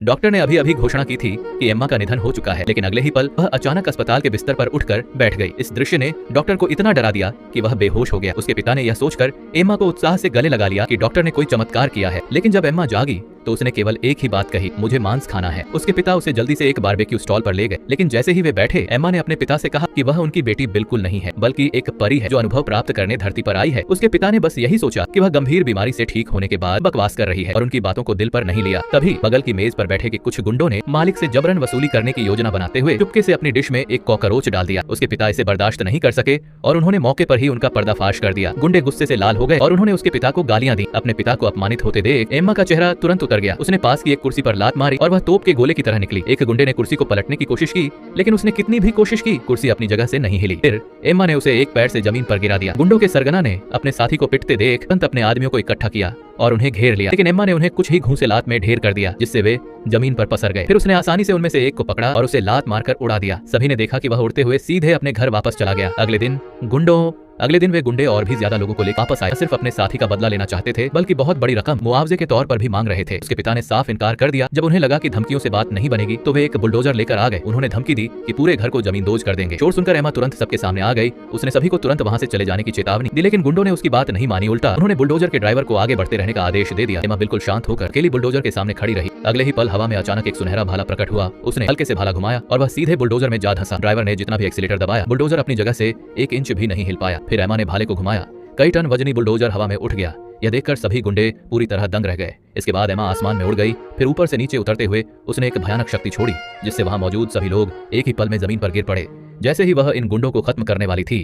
Doctor ने अभी अभी घोषणा की थी कि एम्मा का निधन हो चुका है, लेकिन अगले ही पल वह अचानक अस्पताल के बिस्तर पर उठकर बैठ गई। इस दृश्य ने डॉक्टर को इतना डरा दिया कि वह बेहोश हो गया। उसके पिता ने यह सोचकर एम्मा को उत्साह से गले लगा लिया कि डॉक्टर ने कोई चमत्कार किया है। लेकिन जब एम्मा जागी तो उसने केवल एक ही बात कही, मुझे मांस खाना है। उसके पिता उसे जल्दी से एक बारबेक्यू स्टॉल पर ले गए, लेकिन जैसे ही वे बैठे एम्मा ने अपने पिता से कहा कि वह उनकी बेटी बिल्कुल नहीं है, बल्कि एक परी है जो अनुभव प्राप्त करने धरती पर आई है। उसके पिता ने बस यही सोचा कि वह गंभीर बीमारी से ठीक होने के बाद बकवास कर रही है और उनकी बातों को दिल पर नहीं लिया। तभी बगल की मेज पर बैठे के कुछ गुंडों ने मालिक से जबरन वसूली करने की योजना बनाते हुए चुपके से अपनी डिश में एक कॉकरोच डाल दिया। उसके पिता इसे बर्दाश्त नहीं कर सके और उन्होंने मौके पर ही उनका पर्दाफाश कर दिया। गुंडे गुस्से से लाल हो गए और उन्होंने उसके पिता को गालियां दी। अपने पिता को अपमानित होते देख एम्मा का चेहरा तुरंत उतर गया। उसने पास की एक कुर्सी पर लात मारी और वह तोप के गोले की तरह निकली। एक गुंडे ने कुर्सी को पलटने की कोशिश की, लेकिन उसने कितनी भी कोशिश की, कुर्सी अपनी जगह से नहीं हिली। फिर एम्मा ने उसे एक पैर से जमीन पर गिरा दिया। गुंडों के सरगना ने अपने साथी को पिटते देख तुरंत अपने आदमियों को इकट्ठा किया और उन्हें घेर लिया, लेकिन एम्मा ने उन्हें कुछ ही घूंसे लात में ढेर कर दिया, जिससे वे जमीन पर पसर गए। फिर उसने आसानी से उनमें से एक को पकड़ा और उसे लात मारकर उड़ा दिया। सभी ने देखा कि वह उड़ते हुए सीधे अपने घर वापस चला गया। अगले दिन वे गुंडे और भी ज्यादा लोगों को लेकर वापस आए। सिर्फ अपने साथी का बदला लेना चाहते थे, बल्कि बहुत बड़ी रकम मुआवजे के तौर पर भी मांग रहे थे। उसके पिता ने साफ इनकार कर दिया। जब उन्हें लगा कि धमकियों से बात नहीं बनेगी तो वे एक बुलडोजर लेकर आ गए। उन्होंने धमकी दी कि पूरे घर को जमींदोज कर देंगे। शोर सुनकर एम्मा तुरंत सबके सामने आ गई। उसने सभी को तुरंत वहां से चले जाने की चेतावनी दी, लेकिन गुंडों ने उसकी बात नहीं मानी। उल्टा उन्होंने बुलडोजर के ड्राइवर को आगे बढ़ते रहने का आदेश दे दिया। एम्मा बिल्कुल शांत होकर अकेली बुलडोजर के सामने खड़ी रही। अगले ही पल हवा में अचानक एक सुनहरा भाला प्रकट हुआ। उसने हल्के से भाला घुमाया और वह सीधे बुलडोजर में जा धंसा। ड्राइवर ने जितना भी एक्सीलेटर दबाया, बुलडोजर अपनी जगह से 1 इंच भी नहीं हिल पाया। फिर एम्मा ने भाले को घुमाया, कई टन वजनी बुलडोजर हवा में उठ गया। यह देखकर सभी गुंडे पूरी तरह दंग रह गए। इसके बाद एम्मा आसमान में उड़ गई। फिर ऊपर से नीचे उतरते हुए उसने एक भयानक शक्ति छोड़ी, जिससे वहां मौजूद सभी लोग एक ही पल में जमीन पर गिर पड़े। जैसे ही वह इन गुंडों को खत्म करने वाली थी,